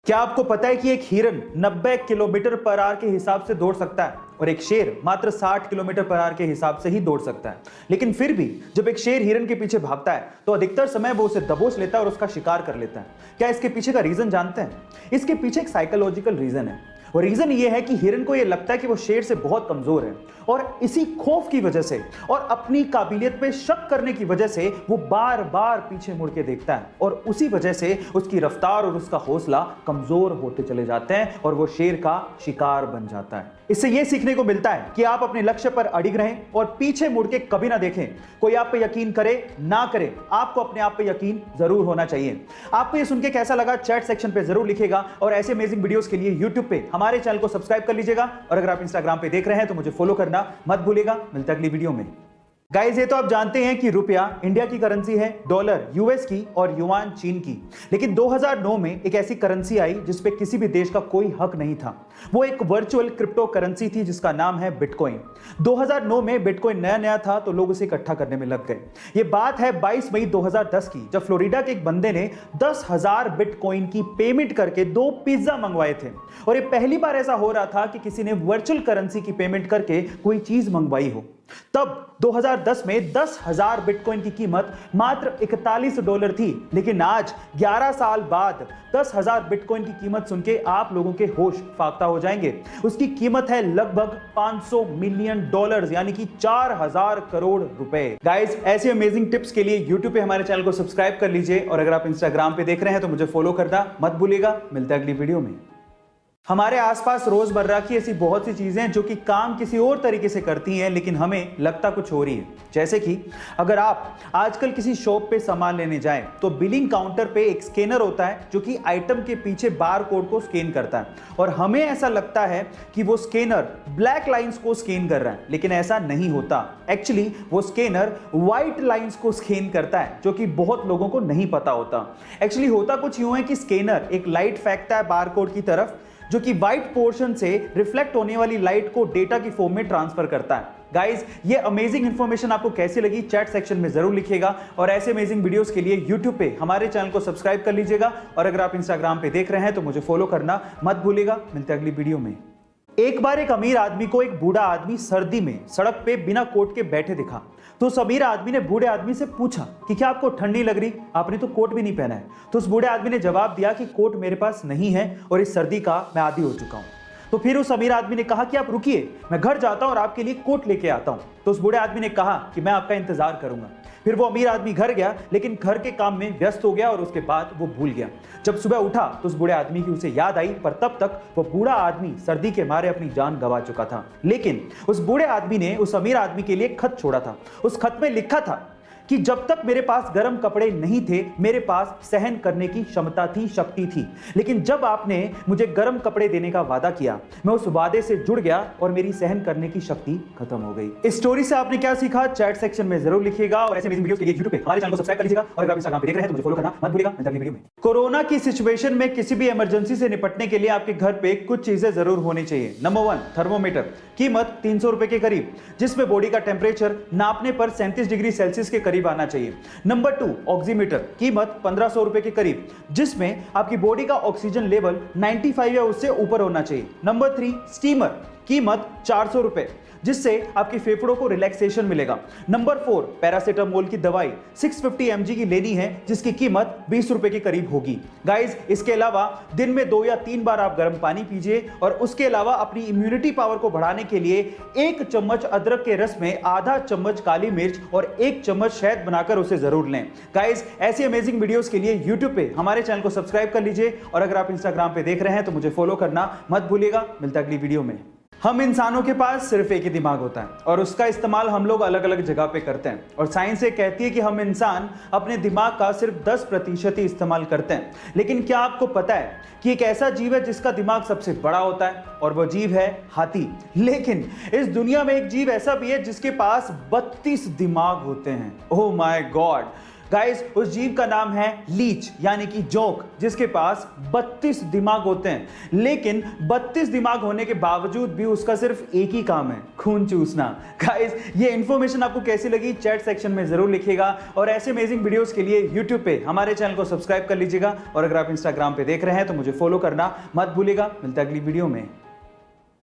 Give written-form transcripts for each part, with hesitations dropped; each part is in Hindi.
क्या आपको पता है कि एक हिरन 90 किलोमीटर पर आवर के हिसाब से दौड़ सकता है और एक शेर मात्र 60 किलोमीटर पर आवर के हिसाब से ही दौड़ सकता है। लेकिन फिर भी जब एक शेर हिरन के पीछे भागता है तो अधिकतर समय वो उसे दबोच लेता है और उसका शिकार कर लेता है। क्या इसके पीछे का रीजन जानते हैं? इसके पीछे एक साइकोलॉजिकल रीजन है और रीजन ये है कि हिरन को ये लगता है कि वो शेर से बहुत कमजोर है और इसी खौफ की वजह से और अपनी काबिलियत पे शक करने की वजह से वो बार बार पीछे मुड़ के देखता है और उसी वजह से उसकी रफ्तार और उसका हौसला कमजोर होते चले जाते हैं और वो शेर का शिकार बन जाता है। इससे ये सीखने को मिलता है कि आप अपने लक्ष्य पर अडिग रहें और पीछे मुड़ के कभी ना देखें। कोई आप पे यकीन करे ना करे, आपको अपने आप पे यकीन जरूर होना चाहिए। आपको ये सुन के कैसा लगा चैट सेक्शन पे जरूर लिखिएगा और ऐसे अमेजिंग वीडियोस के लिए यूट्यूब पे हमारे चैनल को सब्सक्राइब कर लीजिएगा और अगर आप इंस्टाग्राम पे देख रहे हैं तो मुझे फॉलो करना मत भूलिएगा। मिलते हैं अगली वीडियो में। गाइस, ये तो आप जानते हैं कि रुपया इंडिया की करेंसी है, डॉलर यूएस की और युआन चीन की। लेकिन 2009 में एक ऐसी करेंसी आई जिस पे किसी भी देश का कोई हक नहीं था। वो एक वर्चुअल क्रिप्टो करेंसी थी जिसका नाम है बिटकॉइन। 2009 में बिटकॉइन नया नया था तो लोग उसे इकट्ठा करने में लग गए। ये बात है 22 मई 2010 की, जब फ्लोरिडा के एक बंदे ने 10,000 बिटकॉइन की पेमेंट करके 2 पिज्जा मंगवाए थे। और ये पहली बार ऐसा हो रहा था कि किसी ने वर्चुअल करेंसी की पेमेंट करके कोई चीज मंगवाई हो। तब 2010 में 10,000 बिटकॉइन की कीमत मात्र $41 थी। लेकिन आज 11 साल बाद 10,000 बिटकॉइन की कीमत सुन के आप लोगों के होश फाख्ता हो जाएंगे। उसकी कीमत है लगभग $500 मिलियन, यानी कि 4,000 करोड़ रुपए। गाइस, ऐसे अमेजिंग टिप्स के लिए YouTube पे हमारे चैनल को सब्सक्राइब कर लीजिए और अगर आप इंस्टाग्राम पे देख रहे हैं तो मुझे फॉलो करना मत भूलिएगा। मिलता है अगली वीडियो में। हमारे आसपास रोजमर्रा की ऐसी बहुत सी चीजें जो कि काम किसी और तरीके से करती हैं लेकिन हमें लगता कुछ और ही है। जैसे कि अगर आप आजकल किसी शॉप पे सामान लेने जाएं तो बिलिंग काउंटर पे एक स्कैनर होता है जो कि आइटम के पीछे बार कोड को स्कैन करता है और हमें ऐसा लगता है कि वो स्कैनर ब्लैक लाइंस को स्कैन कर रहा है, लेकिन ऐसा नहीं होता। एक्चुअली वो स्कैनर व्हाइट लाइंस को स्कैन करता है जो कि बहुत लोगों को नहीं पता होता। एक्चुअली होता कुछ यूं है कि स्कैनर एक लाइट फेंकता है बार कोड की तरफ जो कि व्हाइट पोर्शन से रिफ्लेक्ट होने वाली लाइट को डेटा की फॉर्म में ट्रांसफर करता है। गाइस, ये अमेजिंग इंफॉर्मेशन आपको कैसी लगी चैट सेक्शन में जरूर लिखिएगा और ऐसे अमेजिंग वीडियोस के लिए यूट्यूब पे हमारे चैनल को सब्सक्राइब कर लीजिएगा और अगर आप इंस्टाग्राम पे देख रहे हैं तो मुझे फॉलो करना मत भूलिएगा। मिलते हैं अगली वीडियो में। एक बार एक अमीर आदमी को एक बूढ़ा आदमी सर्दी में सड़क पे बिना कोट के बैठे दिखा तो उस अमीर आदमी ने बूढ़े आदमी से पूछा कि क्या आपको ठंड नहीं लग रही? आपने तो कोट भी नहीं पहना है। तो उस बूढ़े आदमी ने जवाब दिया कि कोट मेरे पास नहीं है और इस सर्दी का मैं आदी हो चुका हूं। तो फिर उस अमीर आदमी ने कहा कि आप रुकिए, मैं घर जाता हूं और आपके लिए कोट लेके आता हूं। तो उस बूढ़े आदमी ने कहा कि मैं आपका इंतजार करूंगा। फिर वो अमीर आदमी घर गया लेकिन घर के काम में व्यस्त हो गया और उसके बाद वो भूल गया। जब सुबह उठा तो उस बूढ़े आदमी की उसे याद आई, पर तब तक वो बूढ़ा आदमी सर्दी के मारे अपनी जान गंवा चुका था। लेकिन उस बूढ़े आदमी ने उस अमीर आदमी के लिए खत छोड़ा था। उस खत में लिखा था कि जब तक मेरे पास गर्म कपड़े नहीं थे मेरे पास सहन करने की क्षमता थी, शक्ति थी, लेकिन जब आपने मुझे गर्म कपड़े देने का वादा किया मैं उस वादे से जुड़ गया और मेरी सहन करने की शक्ति खत्म हो गई। इस स्टोरी से आपने क्या सीखा चैट सेक्शन में जरूर लिखिएगा और ऐसे अमेजिंग वीडियोस के लिए YouTube पे हमारे चैनल को सब्सक्राइब कर लीजिएगा और अगर आप इंस्टाग्राम पे देख रहे हैं तो मुझे फॉलो करना मत भूलिएगा। अगली वीडियो में। कोरोना की सिचुएशन में किसी भी इमरजेंसी से निपटने के लिए आपके घर पे कुछ चीजें जरूर होनी चाहिए। नंबर 1, थर्मोमीटर, कीमत 300 रुपए के करीब, जिसमें बॉडी का टेम्परेचर नापने पर 37 डिग्री सेल्सियस के करीब आना चाहिए। नंबर 2, ऑक्सीमीटर, कीमत 1500 रुपए के करीब, जिसमें आपकी बॉडी का ऑक्सीजन लेवल 95 या उससे ऊपर होना चाहिए। नंबर 3, स्टीमर, कीमत 400 रुपए, जिससे आपके फेफड़ों को रिलैक्सेशन मिलेगा। नंबर 4, पैरासीटामोल की दवाई 650 mg की लेनी है जिसकी कीमत 20 रुपए के करीब होगी। गाइस, इसके अलावा दिन में 2 या 3 बार आप गर्म पानी पीजिए और उसके अलावा अपनी इम्यूनिटी पावर को बढ़ाने के लिए 1 चम्मच अदरक के रस में आधा चम्मच काली मिर्च और 1 चम्मच शहद बनाकर उसे जरूर लें। गाइस, ऐसी अमेजिंग वीडियोस के लिए YouTube पे हमारे चैनल को सब्सक्राइब कर लीजिए और अगर आप इंस्टाग्राम पे देख रहे हैं तो मुझे फॉलो करना मत भूलिएगा। मिलता है अगली वीडियो में। हम इंसानों के पास सिर्फ एक ही दिमाग होता है और उसका इस्तेमाल हम लोग अलग अलग जगह पे करते हैं और साइंस ये कहती है कि हम इंसान अपने दिमाग का सिर्फ 10% ही इस्तेमाल करते हैं। लेकिन क्या आपको पता है कि एक ऐसा जीव है जिसका दिमाग सबसे बड़ा होता है और वो जीव है हाथी। लेकिन इस दुनिया में एक जीव ऐसा भी है जिसके पास 32 दिमाग होते हैं। Oh my God. गाइस उस जीव का नाम है लीच यानी कि जोंक, जिसके पास 32 दिमाग होते हैं। लेकिन 32 दिमाग होने के बावजूद भी उसका सिर्फ एक ही काम है, खून चूसना। गाइस ये इंफॉर्मेशन आपको कैसी लगी चैट सेक्शन में जरूर लिखिएगा, और ऐसे अमेजिंग वीडियोस के लिए यूट्यूब पे हमारे चैनल को सब्सक्राइब कर लीजिएगा, और अगर आप इंस्टाग्राम पे देख रहे हैं तो मुझे फॉलो करना मत भूलिएगा। मिलता है अगली वीडियो में।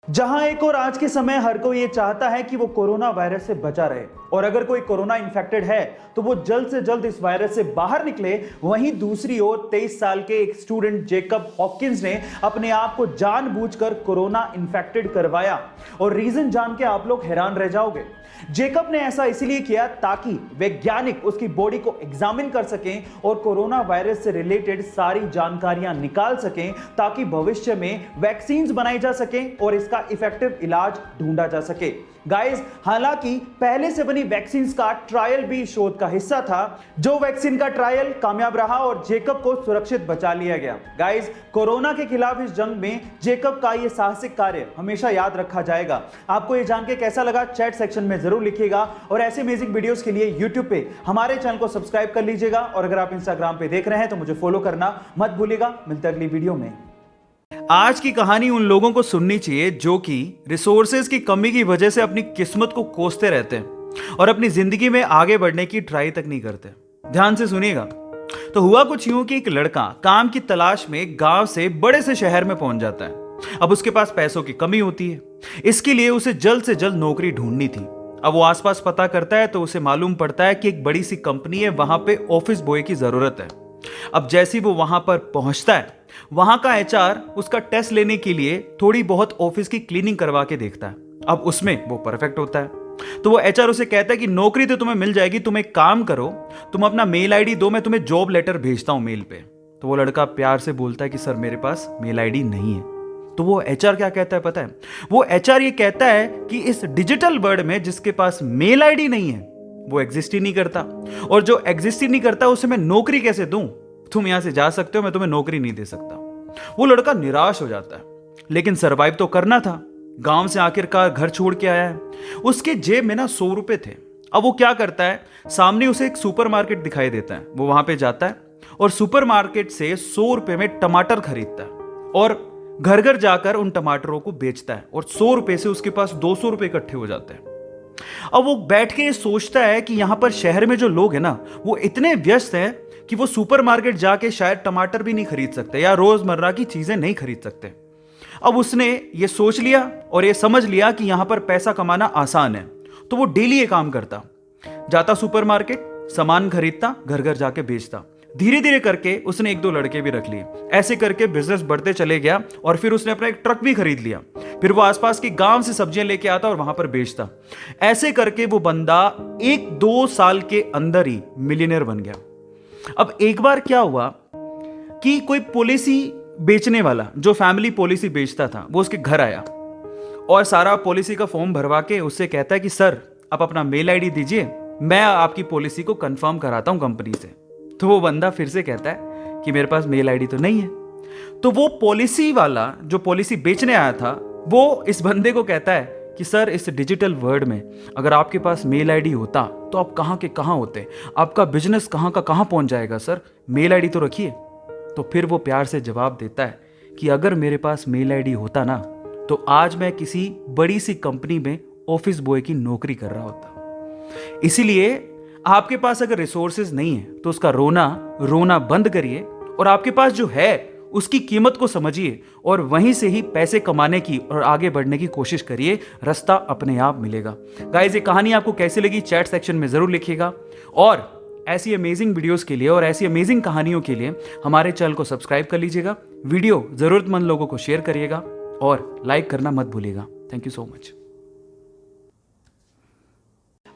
जहां एक और आज के समय हर कोई ये चाहता है कि वो कोरोना वायरस से बचा रहे, और अगर कोई कोरोना इन्फेक्टेड है तो वो जल्द से जल्द इस वायरस से बाहर निकले, वहीं दूसरी ओर 23 साल के एक स्टूडेंट जेकब हॉकिंस ने अपने आप को जानबूझकर कोरोना इन्फेक्टेड करवाया, और रीजन जान के आप लोग हैरान रह जाओगे। जेकब ने ऐसा इसलिए किया ताकि वैज्ञानिक उसकी बॉडी को एग्जामिन कर सकें और कोरोना वायरस से रिलेटेड सारी जानकारियां निकाल सकें, ताकि भविष्य में वैक्सीन्स बनाई जा सकें और इसका इफेक्टिव इलाज ढूंढा जा सके। गाइस हालांकि पहले से बनी वैक्सीन्स का ट्रायल भी शोध का हिस्सा था, जो वैक्सीन का ट्रायल कामयाब रहा और जेकब को सुरक्षित बचा लिया गया। गाइस कोरोना के खिलाफ इस जंग में जेकब का यह साहसिक कार्य हमेशा याद रखा जाएगा। आपको यह जान के कैसा लगा चैट सेक्शन में जरूर लिखिएगा, और ऐसे अमेजिंग वीडियोस के लिए यूट्यूब पे हमारे चैनल को सब्सक्राइब कर लीजिएगा, और अगर आप इंस्टाग्राम पे देख रहे हैं तो मुझे फॉलो करना मत भूलिएगा। मिलते हैं अगली वीडियो में। आज की कहानी उन लोगों को सुननी चाहिए जो कि रिसोर्सेज की कमी की वजह से अपनी किस्मत को कोसते रहते हैं और अपनी जिंदगी में आगे बढ़ने की ट्राई तक नहीं करते। ध्यान से सुनिएगा। तो हुआ कुछ यूं कि एक लड़का काम की तलाश में गांव से बड़े से शहर में पहुंच जाता है। अब उसके पास पैसों की कमी होती है, इसके लिए उसे जल्द से जल्द नौकरी ढूंढनी थी। अब वो आसपास पता करता है तो उसे मालूम पड़ता है कि एक बड़ी सी कंपनी है, वहां पे ऑफिस बॉय की जरूरत है। अब जैसे वो वहां पर पहुंचता है, वहां का एचआर उसका टेस्ट लेने के लिए थोड़ी बहुत ऑफिस की क्लीनिंग करवा के देखता है। अब उसमें वो परफेक्ट होता है, तो वो एचआर उसे कहता है कि नौकरी तो तुम्हें मिल जाएगी, तुम एक काम करो, तुम अपना मेल आईडी दो, मैं तुम्हें जॉब लेटर भेजता हूं मेल पे। तो वो लड़का प्यार से बोलता है कि सर मेरे पास मेल आईडी नहीं है। तो वो एचआर क्या कहता है पता है? वो एचआर ये कहता है कि इस डिजिटल वर्ल्ड में जिसके पास मेल आईडी नहीं है वो एग्जिस्ट ही नहीं करता, और जो एग्जिस्ट ही नहीं करता उसे मैं नौकरी कैसे दूं? तुम यहां से जा सकते हो, मैं तुम्हें नौकरी नहीं दे सकता। वो लड़का निराश हो जाता है, लेकिन सरवाइव तो करना था। गांव से आखिरकार घर छोड़ के आया है, उसके जेब में ना 100 रुपए थे। अब वो क्या करता है, सामने उसे एक सुपरमार्केट दिखाई देता है, वो वहां पे जाता है और सुपरमार्केट से 100 रुपए में टमाटर खरीदता है और घर घर जाकर उन टमाटरों को बेचता है, और 100 रुपए से उसके पास 200 रुपए इकट्ठे हो जाते हैं। अब वो बैठ के सोचता है कि यहां पर शहर में जो लोग हैं ना, वो इतने व्यस्त हैं कि वो सुपरमार्केट जाके शायद टमाटर भी नहीं खरीद सकते या रोजमर्रा की चीजें नहीं खरीद सकते। अब उसने ये सोच लिया और ये समझ लिया कि यहां पर पैसा कमाना आसान है, तो वो डेली ये काम करता, जाता सुपरमार्केट, सामान खरीदता, घर घर जाके बेचता। धीरे धीरे करके उसने 1-2 लड़के भी रख लिए। ऐसे करके बिजनेस बढ़ते चले गया, और फिर उसने अपना एक ट्रक भी खरीद लिया। फिर वो आसपास के गांव से सब्जियां लेके आता और वहां पर बेचता। ऐसे करके वो बंदा 1-2 साल के अंदर ही मिलियनेयर बन गया। अब एक बार क्या हुआ कि कोई पॉलिसी बेचने वाला, जो फैमिली पॉलिसी बेचता था, वो उसके घर आया और सारा पॉलिसी का फॉर्म भरवा के उससे कहता है कि सर आप अपना मेल आईडी दीजिए, मैं आपकी पॉलिसी को कंफर्म कराता हूं कंपनी से। तो वो बंदा फिर से कहता है कि मेरे पास मेल आईडी तो नहीं है। तो वो पॉलिसी वाला जो पॉलिसी बेचने आया था, वो इस बंदे को कहता है कि सर इस डिजिटल वर्ल्ड में अगर आपके पास मेल आईडी होता तो आप कहाँ के कहाँ होते, आपका बिजनेस कहाँ का कहाँ पहुंच जाएगा, सर मेल आईडी तो रखिए। तो फिर वो प्यार से जवाब देता है कि अगर मेरे पास मेल आईडी होता ना, तो आज मैं किसी बड़ी सी कंपनी में ऑफिस बॉय की नौकरी कर रहा होता। इसीलिए आपके पास अगर रिसोर्सेज नहीं है तो उसका रोना बंद करिए, और आपके पास जो है उसकी कीमत को समझिए, और वहीं से ही पैसे कमाने की और आगे बढ़ने की कोशिश करिए। रास्ता अपने आप मिलेगा। गाइस ये कहानी आपको कैसी लगी चैट सेक्शन में जरूर लिखिएगा, और ऐसी अमेजिंग वीडियोस के लिए और ऐसी अमेजिंग कहानियों के लिए हमारे चैनल को सब्सक्राइब कर लीजिएगा। वीडियो जरूरतमंद लोगों को शेयर करिएगा और लाइक करना मत भूलिएगा। Thank you so much.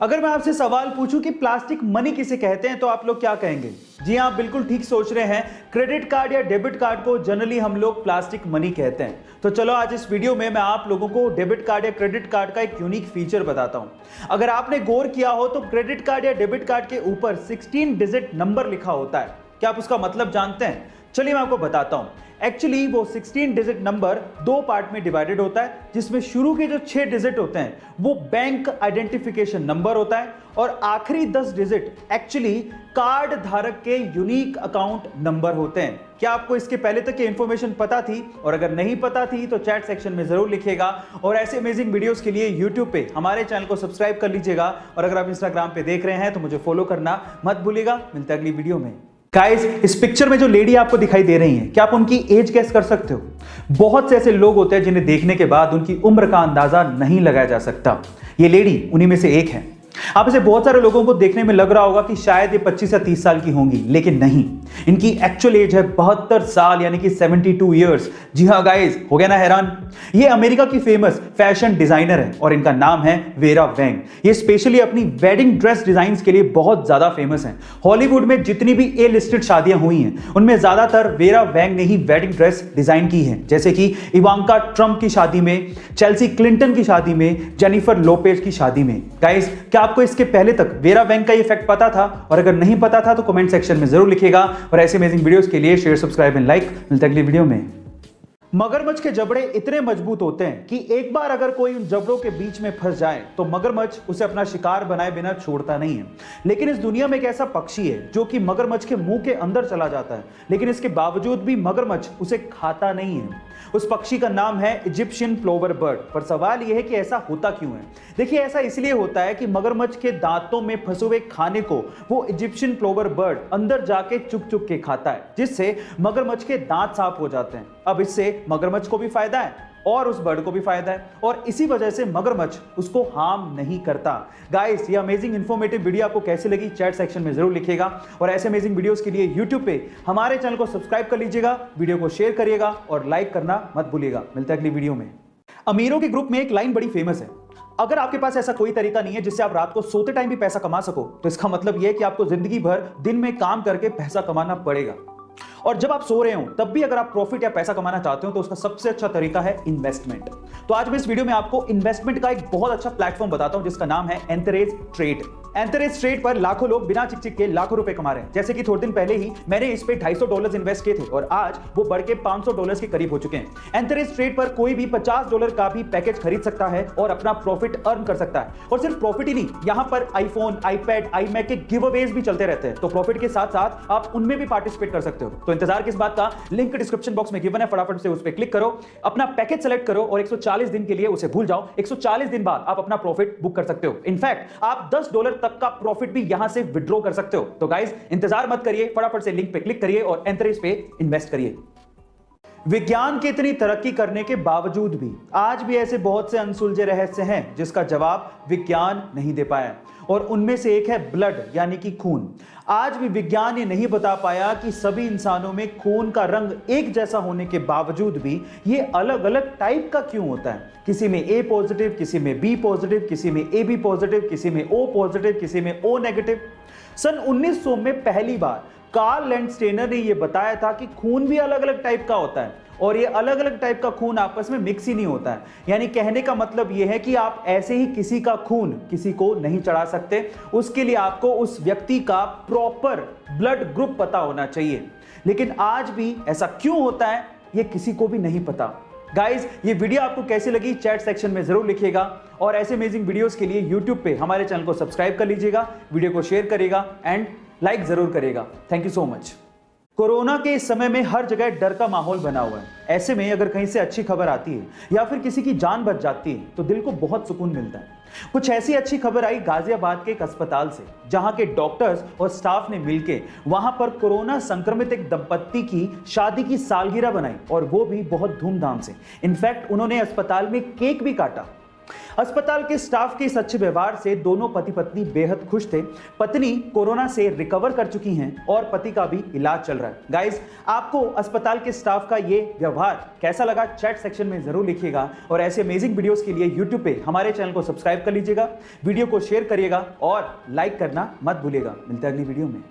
अगर मैं आपसे सवाल पूछूं कि प्लास्टिक मनी किसे कहते हैं तो आप लोग क्या कहेंगे? जी हाँ, बिल्कुल ठीक सोच रहे हैं। क्रेडिट कार्ड या डेबिट कार्ड को जनरली हम लोग प्लास्टिक मनी कहते हैं। तो चलो आज इस वीडियो में मैं आप लोगों को डेबिट कार्ड या क्रेडिट कार्ड का एक यूनिक फीचर बताता हूं। अगर आपने गौर किया हो तो क्रेडिट कार्ड या डेबिट कार्ड के ऊपर 16 डिजिट नंबर लिखा होता है। क्या आप उसका मतलब जानते हैं? चलिए मैं आपको बताता हूं। एक्चुअली वो 16 डिजिट नंबर दो पार्ट में डिवाइडेड होता है, जिसमें शुरू के जो 6 डिजिट होते हैं वो बैंक आइडेंटिफिकेशन नंबर होता है और आखिरी 10 डिजिट एक्चुअली कार्ड धारक के यूनिक अकाउंट नंबर होते हैं। क्या आपको इसके पहले तक की इंफॉर्मेशन पता थी? और अगर नहीं पता थी तो चैट सेक्शन में जरूर लिखिएगा। और ऐसे अमेजिंग वीडियोस के लिए यूट्यूब पे हमारे चैनल को सब्सक्राइब कर लीजिएगा। और अगर आप इंस्टाग्राम पे देख रहे हैं तो मुझे फॉलो करना मत भूलिएगा। मिलते हैं अगली वीडियो में। गाइस, इस पिक्चर में जो लेडी आपको दिखाई दे रही हैं, क्या आप उनकी एज गेस कर सकते हो? बहुत से ऐसे लोग होते हैं जिन्हें देखने के बाद उनकी उम्र का अंदाजा नहीं लगाया जा सकता। ये लेडी उन्हीं में से एक है। आप इसे बहुत सारे लोगों को देखने में लग रहा होगा कि शायद ये 25 या 30 साल की होंगी, लेकिन नहीं, इनकी एक्चुअल एज है 72 साल यानी कि 72 इयर्स। जी हाँ गाइस, हो गया ना हैरान? ये अमेरिका की फेमस फैशन डिजाइनर है और इनका नाम है वेरा वैंग। ये स्पेशली अपनी वेडिंग ड्रेस डिजाइन्स के लिए बहुत ज्यादा फेमस हैं। हॉलीवुड में जितनी भी ए लिस्टेड शादियां हुई हैं उनमें ज्यादातर वेरा वैंग ने ही वेडिंग ड्रेस डिजाइन की है, जैसे कि इवांका ट्रंप की शादी में, चेल्सी क्लिंटन की शादी में, जेनिफर लोपेज की शादी में। गाइस, क्या आपको इसके पहले तक वेरा वैंग का ये फैक्ट पता था? और अगर नहीं पता था तो कमेंट सेक्शन में जरूर लिखिएगा। और ऐसे अमेजिंग वीडियोस के लिए शेयर, सब्सक्राइब एंड लाइक। मिलते हैं अगली वीडियो में। मगरमच्छ के जबड़े इतने मजबूत होते हैं कि एक बार अगर कोई उन जबड़ों के बीच में फंस जाए तो मगरमच्छ उसे अपना शिकार बनाए बिना छोड़ता नहीं है। लेकिन इस दुनिया में एक ऐसा पक्षी है जो कि मगरमच्छ के मुंह के अंदर चला जाता है, लेकिन इसके बावजूद भी मगरमच्छ उसे खाता नहीं है। उस पक्षी का नाम है इजिप्शियन प्लोवर बर्ड। पर सवाल यह है कि ऐसा होता क्यों है? देखिए, ऐसा इसलिए होता है कि मगरमच्छ के दांतों में फंसे हुए खाने को वो इजिप्शियन प्लोवर बर्ड अंदर जाके चुग चुग के खाता है, जिससे मगरमच्छ के दांत साफ हो जाते हैं। अब इससे मगरमच्छ को भी फायदा है और उस बर्ड को भी फायदा है, और इसी वजह से मगरमच्छ उसको हार्म नहीं करता। गाइस, ये अमेजिंग इंफॉर्मेटिव वीडियो आपको कैसी लगी चैट सेक्शन में जरूर लिखिएगा। और ऐसे अमेजिंग वीडियोस के लिए यूट्यूब पे हमारे चैनल को सब्सक्राइब कर लीजिएगा, वीडियो को शेयर करिएगा और लाइक करना मत भूलिएगा। मिलते हैं अगली वीडियो में। अमीरों के ग्रुप में एक लाइन बड़ी फेमस है, अगर आपके पास ऐसा कोई तरीका नहीं है जिससे आप रात को सोते टाइम भी पैसा कमा सको, तो इसका मतलब यह है कि आपको जिंदगी भर दिन में काम करके पैसा कमाना पड़ेगा। और जब आप सो रहे हो तब भी अगर आप प्रॉफिट या पैसा कमाना चाहते हो तो उसका सबसे अच्छा तरीका है इन्वेस्टमेंट। तो आज मैं इस वीडियो में आपको इन्वेस्टमेंट का एक बहुत अच्छा प्लेटफॉर्म बताता हूं जिसका नाम है एंथरेज ट्रेड। एंथरेज ट्रेड पर लाखों लोग बिना चिक के लाखों रुपए कमा रहे हैं। जैसे कि थोड़े दिन पहले ही मैंने इस पे $250 इन्वेस्ट किए थे और आज वो बढ़ के $500 के करीब हो चुके हैं। एंथरेज ट्रेड पर कोई भी $50 का भी पैकेज खरीद सकता है और अपना प्रॉफिट अर्न कर सकता है। और सिर्फ प्रॉफिट ही नहीं, यहां पर आईफोन, आईपैड, आईमैक के गिव अवेज भी चलते रहते हैं। तो प्रॉफिट के साथ साथ आप उनमें भी पार्टिसिपेट कर सकते हो। तो इंतजार किस बात का? लिंक डिस्क्रिप्शन बॉक्स में गिवन है, फटाफट से उस पर क्लिक करो, अपना पैकेज सेलेक्ट करो और 140 दिन के लिए उसे भूल जाओ। 140 दिन बाद आप अपना प्रॉफिट बुक कर सकते हो। इनफैक्ट आप $10 तक का प्रॉफिट भी यहां से विड्रॉ कर सकते हो। तो गाइस, इंतजार मत करिए, फटाफट से लिंक पे क्लिक करिए और एंथरेज पे इन्वेस्ट करिए। विज्ञान की इतनी तरक्की करने के बावजूद भी आज भी ऐसे बहुत से अनसुलझे रहस्य हैं जिसका जवाब विज्ञान नहीं दे पाया, और उनमें से एक है ब्लड यानी कि खून। आज भी विज्ञान ये नहीं बता पाया कि सभी इंसानों में खून का रंग एक जैसा होने के बावजूद भी ये अलग अलग टाइप का क्यों होता है। किसी में ए पॉजिटिव, किसी में बी पॉजिटिव, किसी में ए बी पॉजिटिव, किसी में ओ पॉजिटिव, किसी में ओ नेगेटिव। सन 1900 में पहली बार कार्ल लैंडस्टेनर ने यह बताया था कि खून भी अलग अलग टाइप का होता है और ये अलग अलग टाइप का खून आपस में मिक्स ही नहीं होता है। यानी कहने का मतलब यह है कि आप ऐसे ही किसी का खून किसी को नहीं चढ़ा सकते, उसके लिए आपको उस व्यक्ति का प्रॉपर ब्लड ग्रुप पता होना चाहिए। लेकिन आज भी ऐसा क्यों होता है ये किसी को भी नहीं पता। गाइस, ये वीडियो आपको कैसी लगी चैट सेक्शन में जरूर लिखिएगा। और ऐसे अमेजिंग वीडियोस के लिए यूट्यूब पे हमारे चैनल को सब्सक्राइब कर लीजिएगा, वीडियो को शेयर करिएगा एंड लाइक जरूर करिएगा। Thank you so much. Corona के इस समय में हर जगह डर का माहौल बना हुआ है। ऐसे में अगर कहीं से अच्छी खबर आती है या फिर किसी की जान बच जाती है तो दिल को बहुत सुकून मिलता है। कुछ ऐसी अच्छी खबर आई गाजियाबाद के एक अस्पताल से, जहां के डॉक्टर्स और स्टाफ ने मिलकर वहां पर कोरोना संक्रमित एक दंपत्ति की शादी की सालगिरह बनाई, और वो भी बहुत धूमधाम से। इनफैक्ट उन्होंने अस्पताल में केक भी काटा। अस्पताल के स्टाफ के इस अच्छे व्यवहार से दोनों पति पत्नी बेहद खुश थे। पत्नी कोरोना से रिकवर कर चुकी हैं और पति का भी इलाज चल रहा है। गाइस, आपको अस्पताल के स्टाफ का ये व्यवहार कैसा लगा चैट सेक्शन में जरूर लिखिएगा। और ऐसे अमेजिंग वीडियोस के लिए यूट्यूब पे हमारे चैनल को सब्सक्राइब कर लीजिएगा, वीडियो को शेयर करिएगा और लाइक करना मत भूलिएगा। मिलते हैं अगली वीडियो में।